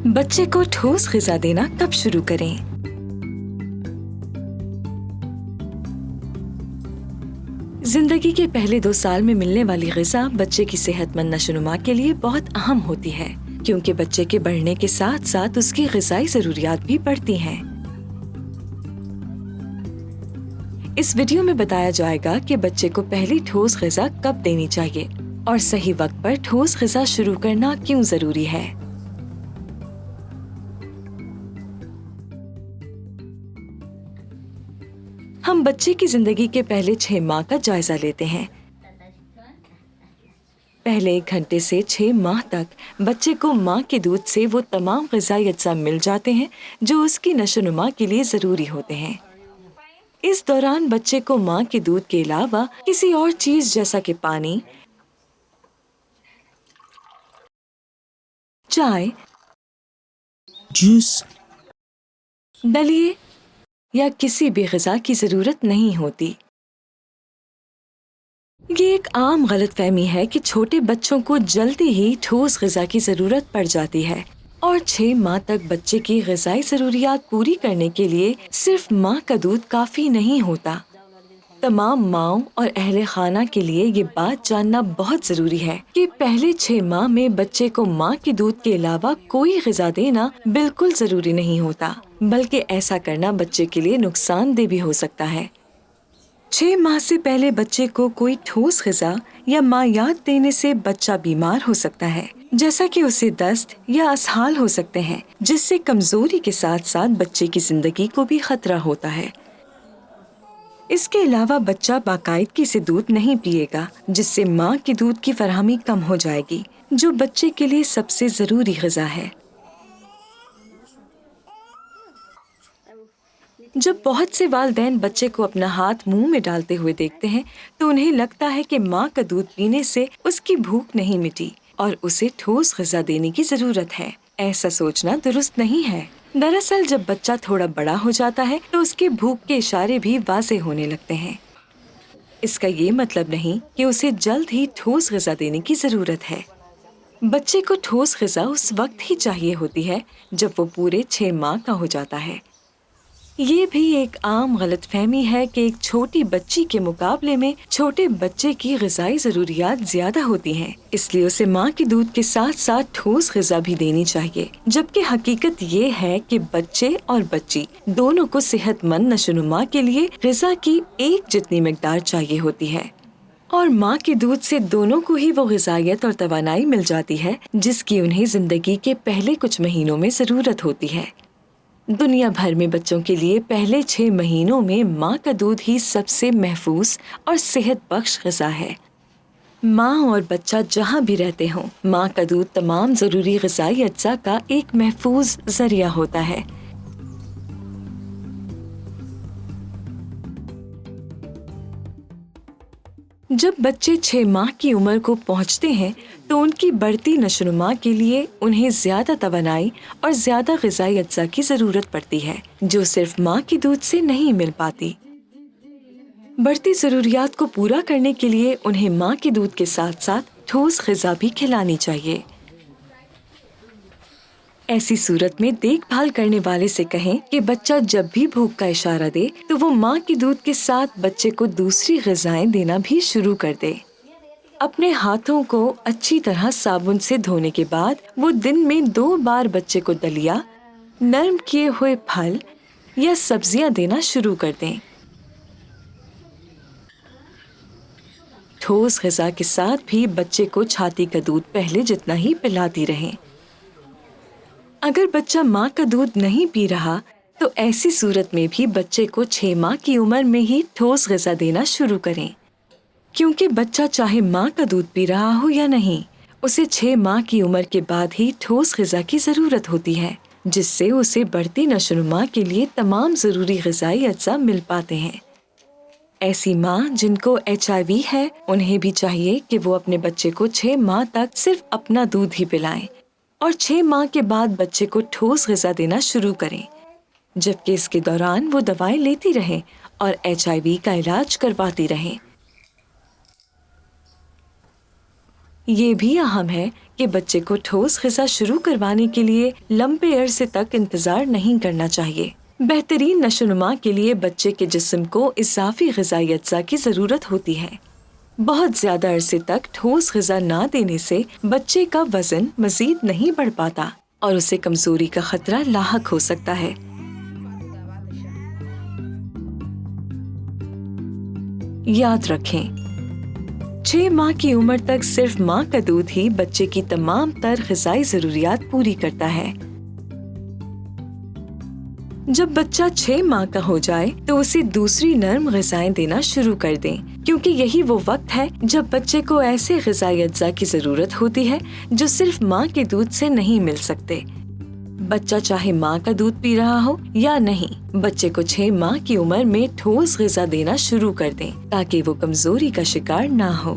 बच्चे को ठोस ग़िज़ा देना कब शुरू करें? जिंदगी के पहले 2 साल में मिलने वाली ग़िज़ा बच्चे की सेहतमंद नशोनुमा के लिए बहुत अहम होती है, क्योंकि बच्चे के बढ़ने के साथ साथ उसकी ग़िज़ाई ज़रूरियात भी बढ़ती हैं। इस वीडियो में बताया जाएगा कि बच्चे को पहली ठोस ग़िज़ा कब देनी चाहिए और सही वक्त पर ठोस ग़िज़ा शुरू करना क्यों ज़रूरी है। हम बच्चे की जिंदगी के पहले 6 माह का जायजा लेते हैं। पहले 1 घंटे से 6 माह तक बच्चे को माँ के दूध से वो तमाम ग़िज़ाई अज्जा मिल जाते हैं जो उसकी नशोनुमा के लिए ज़रूरी होते हैं। इस दौरान बच्चे को माँ के दूध के अलावा किसी और चीज़ जैसा कि पानी, चाय, जूस, दलिए या किसी भी ग़िज़ा की ज़रूरत नहीं होती। ये एक आम गलतफहमी है कि छोटे बच्चों को जल्दी ही ठोस ग़िज़ा की ज़रूरत पड़ जाती है और 6 माह तक बच्चे की ग़िज़ाई ज़रूरियात पूरी करने के लिए सिर्फ माँ का दूध काफ़ी नहीं होता। तमाम माँओं और अहले खाना के लिए ये बात जानना बहुत ज़रूरी है कि पहले 6 माह में बच्चे को माँ के दूध के अलावा कोई ग़िज़ा देना बिल्कुल ज़रूरी नहीं होता, बल्कि ऐसा करना बच्चे के लिए नुकसानदेह भी हो सकता है। 6 माह से पहले बच्चे को कोई ठोस ग़िज़ा या मायात देने से बच्चा बीमार हो सकता है, जैसा कि उसे दस्त या असहाल हो सकते हैं, जिससे कमज़ोरी के साथ साथ बच्चे की ज़िंदगी को भी खतरा होता है। इसके अलावा बच्चा बाकायदगी से दूध नहीं पिएगा, जिससे माँ के दूध की फराहमी कम हो जाएगी, जो बच्चे के लिए सबसे ज़रूरी ग़िज़ा है। जब बहुत से वालिदैन बच्चे को अपना हाथ मुंह में डालते हुए देखते हैं, तो उन्हें लगता है कि माँ का दूध पीने से उसकी भूख नहीं मिटी और उसे ठोस ग़िज़ा देने की ज़रूरत है। ऐसा सोचना दुरुस्त नहीं है। दरअसल जब बच्चा थोड़ा बड़ा हो जाता है तो उसके भूख के इशारे भी वाज़ेह होने लगते हैं। इसका ये मतलब नहीं कि उसे जल्द ही ठोस ग़िज़ा देने की ज़रूरत है। बच्चे को ठोस ग़िज़ा उस वक्त ही चाहिए होती है जब वो पूरे 6 माह का हो जाता है। ये भी एक आम गलतफहमी है कि एक छोटी बच्ची के मुकाबले में छोटे बच्चे की ग़िज़ाई ज़रूरियात ज़्यादा होती हैं, इसलिए उसे माँ के दूध के साथ साथ ठोस ग़िज़ा भी देनी चाहिए, जबकि हकीकत ये है कि बच्चे और बच्ची दोनों को सेहतमंद नशोनुमा के लिए ग़िज़ा की एक जितनी मिक़दार चाहिए होती है और माँ के दूध से दोनों को ही वो ग़िज़ाइयत और तवानाई मिल जाती है जिसकी उन्हें ज़िंदगी के पहले कुछ महीनों में ज़रूरत होती है। दुनिया भर में बच्चों के लिए पहले 6 महीनों में माँ का दूध ही सबसे महफूज और सेहत बख्श ग़िज़ा है। माँ और बच्चा जहाँ भी रहते हों, माँ का दूध तमाम ज़रूरी ग़िज़ाई अज्जा का एक महफूज ज़रिया होता है। जब बच्चे 6 माह की उम्र को पहुँचते हैं तो उनकी बढ़ती नशोनुमा के लिए उन्हें ज़्यादा तवानाई और ज़्यादा ग़िज़ाई अज्जा की ज़रूरत पड़ती है, जो सिर्फ माँ के दूध से नहीं मिल पाती। बढ़ती ज़रूरियात को पूरा करने के लिए उन्हें माँ के दूध के साथ साथ ठोस ग़िज़ा भी खिलानी चाहिए। ऐसी सूरत में देखभाल करने वाले से कहें कि बच्चा जब भी भूख का इशारा दे तो वो माँ के दूध के साथ बच्चे को दूसरी ग़िज़ाएं देना भी शुरू कर दे। अपने हाथों को अच्छी तरह साबुन से धोने के बाद वो दिन में 2 बार बच्चे को दलिया, नरम किए हुए फल या सब्जियां देना शुरू कर दें। ठोस ग़िज़ा के साथ भी बच्चे को छाती का दूध पहले जितना ही पिलाती रहें। अगर बच्चा माँ का दूध नहीं पी रहा तो ऐसी सूरत में भी बच्चे को 6 माह की उम्र में ही ठोस ग़िज़ा देना शुरू करें, क्योंकि बच्चा चाहे माँ का दूध पी रहा हो या नहीं, उसे 6 माह की उम्र के बाद ही ठोस ग़िज़ा की ज़रूरत होती है, जिससे उसे बढ़ती नशोनुमा के लिए तमाम ज़रूरी ग़िज़ाई अज्जा मिल पाते हैं। ऐसी माँ जिनको HIV है, उन्हें भी चाहिए कि वो अपने बच्चे को 6 माह तक सिर्फ अपना दूध ही पिलाएं और 6 माह के बाद बच्चे को ठोस ग़िज़ा देना शुरू करें, जबकि इसके दौरान वो दवाएं लेती रहें और HIV का इलाज करवाती रहें। یہ بھی اہم ہے کہ بچے کو ٹھوس غذا شروع کروانے کے لیے لمبے عرصے تک انتظار نہیں کرنا چاہیے۔ بہترین نشو و نما کے لیے بچے کے جسم کو اضافی غذائی اجزاء کی ضرورت ہوتی ہے۔ بہت زیادہ عرصے تک ٹھوس غذا نہ دینے سے بچے کا وزن مزید نہیں بڑھ پاتا اور اسے کمزوری کا خطرہ لاحق ہو سکتا ہے۔ یاد رکھیں، 6 ماہ کی عمر تک صرف ماں کا دودھ ہی بچے کی تمام تر غذائی ضروریات پوری کرتا ہے۔ جب بچہ 6 ماہ کا ہو جائے تو اسے دوسری نرم غذائیں دینا شروع کر دیں، کیونکہ یہی وہ وقت ہے جب بچے کو ایسے غذائی اجزاء کی ضرورت ہوتی ہے جو صرف ماں کے دودھ سے نہیں مل سکتے۔ بچہ چاہے ماں کا دودھ پی رہا ہو یا نہیں، بچے کو 6 ماہ کی عمر میں ٹھوس غذا دینا شروع کر دیں تاکہ وہ کمزوری کا شکار نہ ہو۔